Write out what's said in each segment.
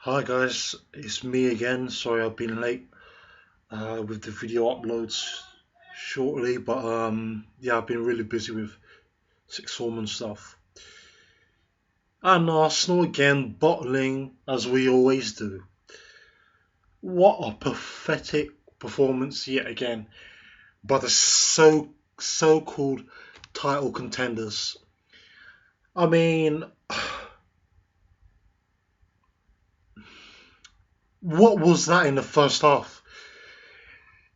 Hi guys, it's me again. Sorry I've been late with the video uploads shortly, but yeah, I've been really busy with sixth form and stuff. And Arsenal again bottling as we always do. What a pathetic performance yet again by the so-called title contenders. I mean, what was that in the first half?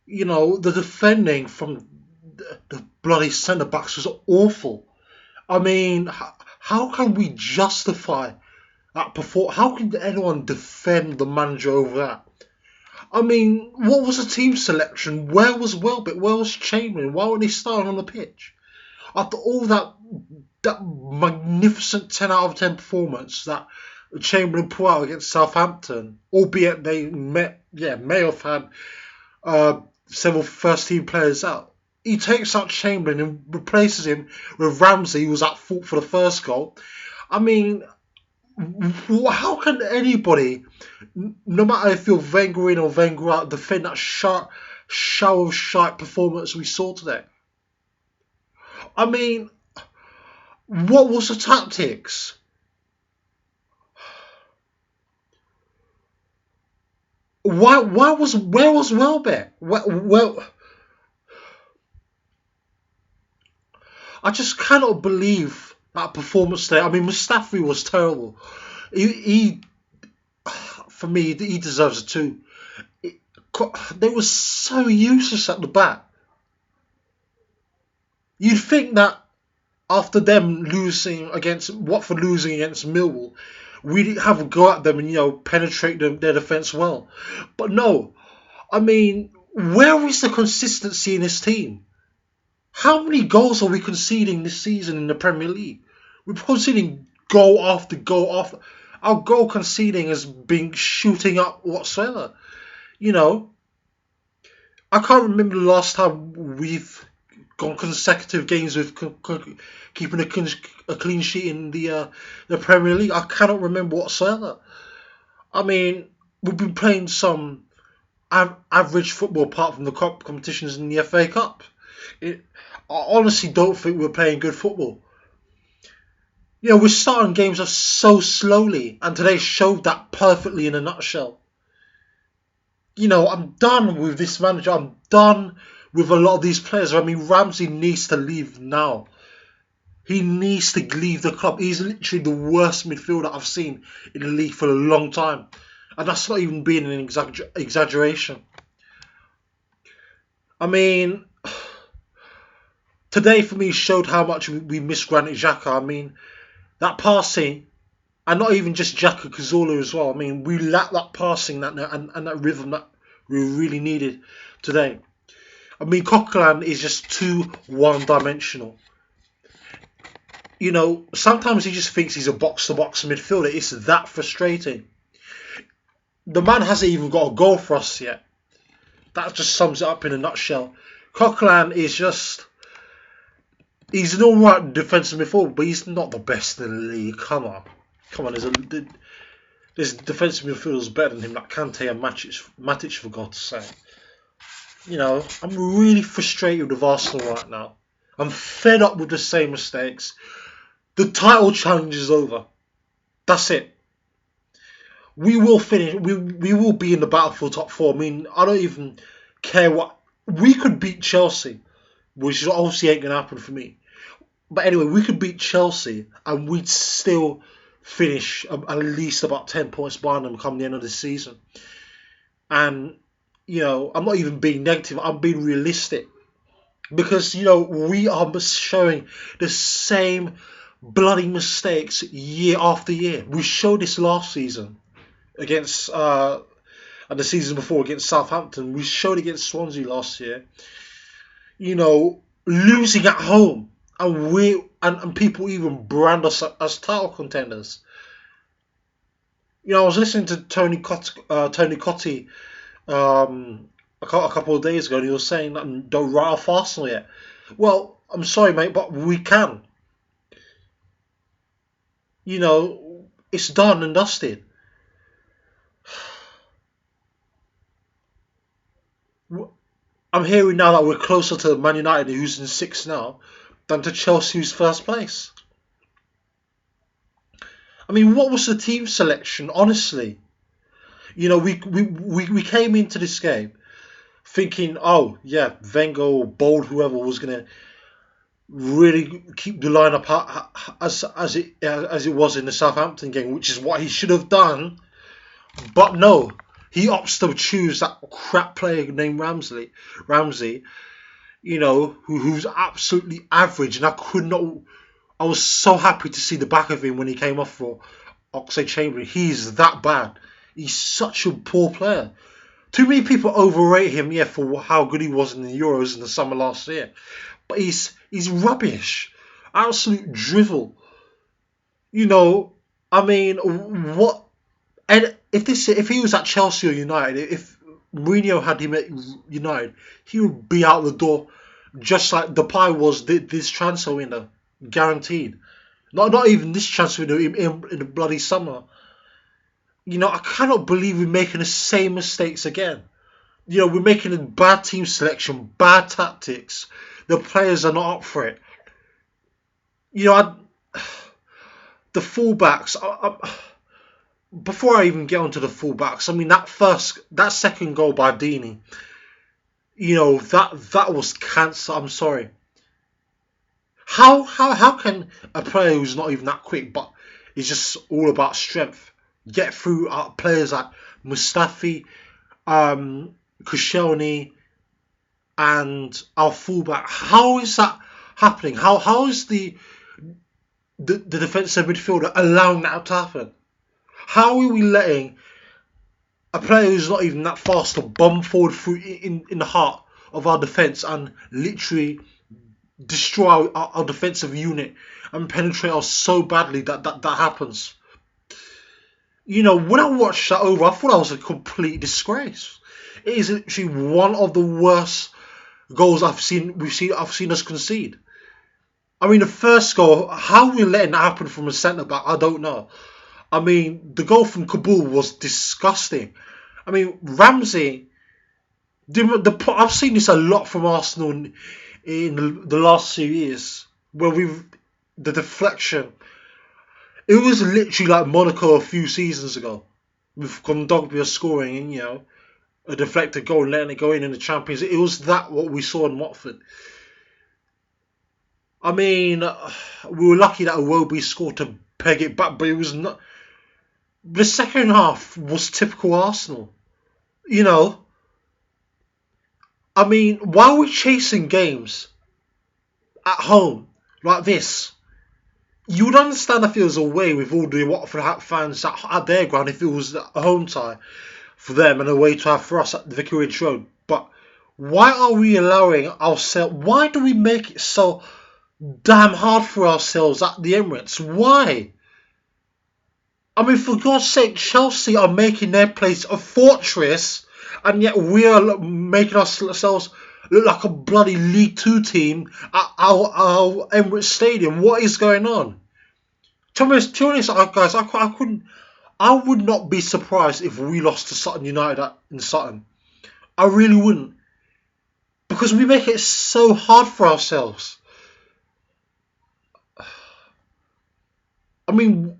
The defending from the bloody centre backs was awful. I mean, how can we justify that How can anyone defend the manager over that? I mean, what was the team selection? Where was Welbeck? Where was Chamberlain? Why weren't they starting on the pitch? After all that magnificent 10 out of 10 performance that Chamberlain put out against Southampton, albeit they may have had several first team players out. He takes out Chamberlain and replaces him with Ramsey, who was at fault for the first goal. I mean, how can anybody, no matter if you're Wenger in or Wenger out, defend that shower of shite performance we saw today? I mean, what was the tactics? Where was Welbeck? I just cannot believe that performance there. I mean, Mustafi was terrible. He for me, he deserves a two. They were so useless at the back. You'd think that after them losing against Watford, losing against Millwall, we'd have a go at them and penetrate their defence well. But no, I mean, where is the consistency in this team? How many goals are we conceding this season in the Premier League? We're conceding goal after goal after. Our goal conceding has been shooting up whatsoever. I can't remember the last time we've gone consecutive games with keeping a clean sheet in the Premier League. I cannot remember whatsoever. I mean, we've been playing some average football apart from the cup competitions in the FA Cup. I honestly don't think we're playing good football. We're starting games off so slowly, and today showed that perfectly in a nutshell. I'm done with this manager. I'm done with a lot of these players. I mean, Ramsey needs to leave now. He needs to leave the club. He's literally the worst midfielder I've seen in the league for a long time. And that's not even being an exaggeration. I mean, today for me showed how much we miss Granit Xhaka. I mean, that passing, and not even just Xhaka, Cazorla as well. I mean, we lack that passing and that rhythm that we really needed today. I mean, Coquelin is just too one-dimensional. Sometimes he just thinks he's a box-to-box midfielder. It's that frustrating. The man hasn't even got a goal for us yet. That just sums it up in a nutshell. Coquelin is just... He's an alright defensive midfielder, but he's not the best in the league. Come on. There's defensive midfielders better than him, like Kante and Matic, for God's sake. I'm really frustrated with Arsenal right now. I'm fed up with the same mistakes. The title challenge is over. That's it. We will finish. We will be in the battle for top four. I mean, I don't even care what. We could beat Chelsea, which obviously ain't going to happen for me. But anyway, we could beat Chelsea and we'd still finish at least about 10 points behind them come the end of the season. And, I'm not even being negative. I'm being realistic. Because, we are showing the same bloody mistakes year after year. We showed this last season against, and the season before against Southampton. We showed against Swansea last year. Losing at home. And people even brand us as title contenders. I was listening to Tony Cottee a couple of days ago, and he was saying that don't write off Arsenal yet. Well, I'm sorry, mate, but we can. It's done and dusted. I'm hearing now that we're closer to Man United, who's in sixth now, than to Chelsea, who's first place. I mean, what was the team selection, honestly? You know, we came into this game thinking, oh, yeah, Wenger or Bold, whoever was going to really keep the lineup as it was in the Southampton game, which is what he should have done. But no, he opts to choose that crap player named Ramsey, you know, who's absolutely average, and I was so happy to see the back of him when he came off for Oxlade-Chamberlain. He's that bad. He's such a poor player. Too many people overrate him, yeah, for how good he was in the Euros in the summer last year. But he's rubbish. Absolute drivel. You know, I mean, what? And if he was at Chelsea or United, if Mourinho had him at United, he would be out the door, just like Depay was this transfer window, guaranteed. Not even this transfer window in the bloody summer. You know, I cannot believe we're making the same mistakes again. You know, we're making a bad team selection, bad tactics. The players are not up for it. You know, the fullbacks. Before I even get onto the fullbacks, I mean that second goal by Deeney. You know, that was cancer. I'm sorry. How can a player who's not even that quick, but is just all about strength, get through players like Mustafi, Koscielny, and our fullback? How is that happening? How is the defensive midfielder allowing that to happen? How are we letting a player who's not even that fast to bomb forward through in the heart of our defence and literally destroy our defensive unit and penetrate us so badly that happens? You know, when I watched that over, I thought that was a complete disgrace. It is literally one of the worst goals I've seen us concede. I mean, the first goal, how we're letting that happen from a centre back, I don't know. I mean, the goal from Kabul was disgusting. I mean, Ramsey, I've seen this a lot from Arsenal in the last 2 years, where the deflection. It was literally like Monaco a few seasons ago, with Kondogbia scoring and, you know, a deflected goal and letting it go in the Champions. It was that what we saw in Watford. I mean, we were lucky that Iwobi scored to peg it back, but it was not. The second half was typical Arsenal. You know, I mean, while we're chasing games at home like this, you would understand if it was away with all the Watford fans at their ground, if it was a home tie for them and a away tie for us at the Vicarage Road. But why are we allowing ourselves? Why do we make it so damn hard for ourselves at the Emirates? Why? I mean, for God's sake, Chelsea are making their place a fortress, and yet we are making ourselves look like a bloody League Two team at our Emirates Stadium. What is going on? To be honest, guys, I would not be surprised if we lost to Sutton United in Sutton. I really wouldn't, because we make it so hard for ourselves. I mean,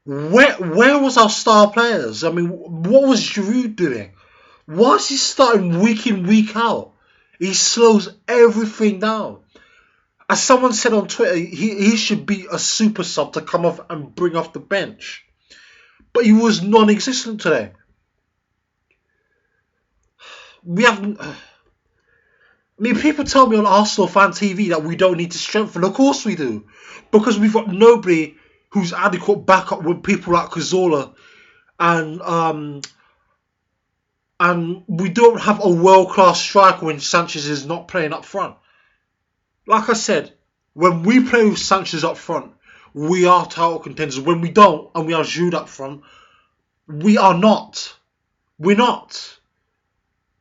where was our star players? I mean, what was Giroud doing? Why is he starting week in, week out? He slows everything down. As someone said on Twitter, he should be a super sub to come off and bring off the bench. But he was non-existent today. We haven't. I mean, people tell me on Arsenal Fan TV that we don't need to strengthen. Of course we do. Because we've got nobody who's adequate backup with people like Cazorla, and we don't have a world-class striker when Sanchez is not playing up front. Like I said, when we play with Sanchez up front, we are title contenders. When we don't, and we are Giroud up front, we are not. We're not.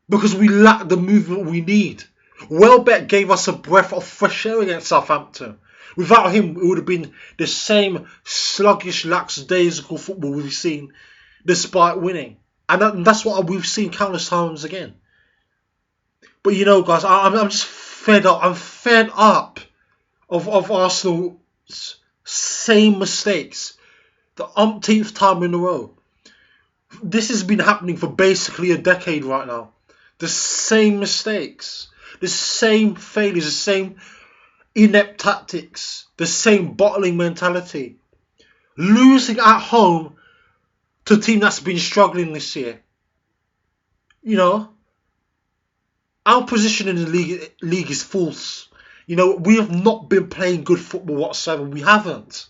Because we lack the movement we need. Welbeck gave us a breath of fresh air against Southampton. Without him, it would have been the same sluggish, lackadaisical football we've seen despite winning. And that's what we've seen countless times again. But guys, I'm just fed up. I'm fed up of Arsenal's same mistakes the umpteenth time in a row. This has been happening for basically a decade right now. The same mistakes, the same failures, the same inept tactics, the same bottling mentality. Losing at home to a team that's been struggling this year. Our position in the league is false. We have not been playing good football whatsoever. We haven't.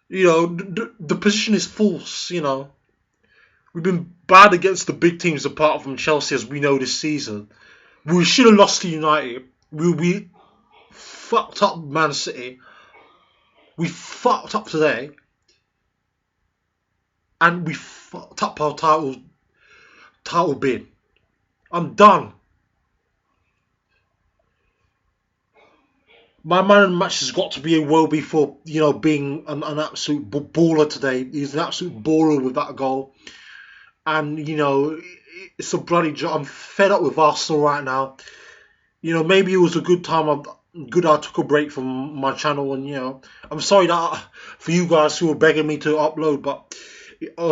The position is false. We've been bad against the big teams apart from Chelsea, as we know this season. We should have lost to United. We fucked up Man City. We fucked up today. And we fucked up our title bid. I'm done. My man of the match has got to be Iwobi for being an absolute baller today. He's an absolute baller with that goal, and it's a bloody job. I'm fed up with Arsenal right now. Maybe it was a good time. I took a break from my channel, and I'm sorry that for you guys who were begging me to upload, but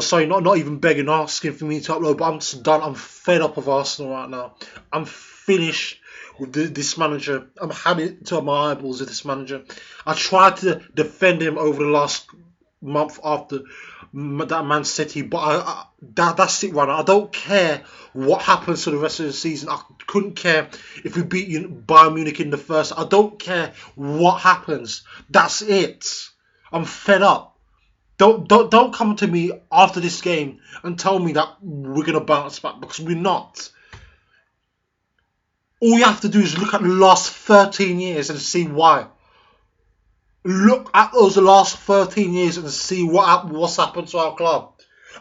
sorry, not even begging, asking for me to upload, but I'm just done. I'm fed up of Arsenal right now. I'm finished with this manager. I'm having to my eyeballs with this manager. I tried to defend him over the last month after that Man City, but that's it right now. I don't care what happens for the rest of the season. I couldn't care if we beat Bayern Munich in the first. I don't care what happens. That's it. I'm fed up. Don't come to me after this game and tell me that we're gonna bounce back, because we're not. All you have to do is look at the last 13 years and see why. Look at those last 13 years and see what's happened to our club.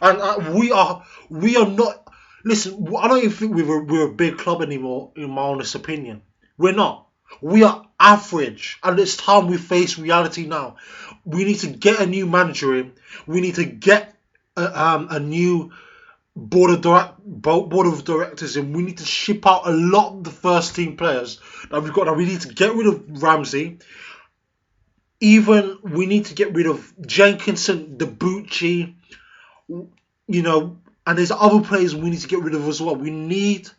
And we are not. Listen, I don't even think we're a big club anymore, in my honest opinion. We're not. We are average, and it's time we face reality now. We need to get a new manager in. We need to get a new board of directors in. We need to ship out a lot of the first team players that we've got. Now we need to get rid of Ramsey. Even we need to get rid of Jenkinson, Debuchy, and there's other players we need to get rid of as well. We need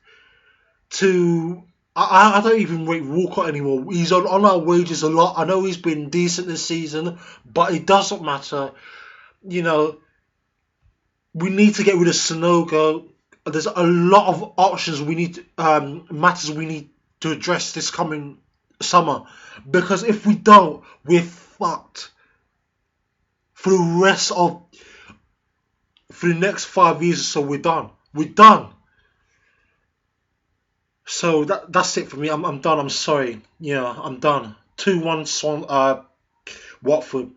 to. I don't even rate Walcott anymore. He's on our wages a lot. I know he's been decent this season, but it doesn't matter. We need to get rid of Sonogo. There's a lot of options matters we need to address this coming summer. Because if we don't, we're fucked. For the next 5 years or so, we're done. We're done. So that's it for me. I'm done. I'm sorry. I'm done. 2-1 Watford.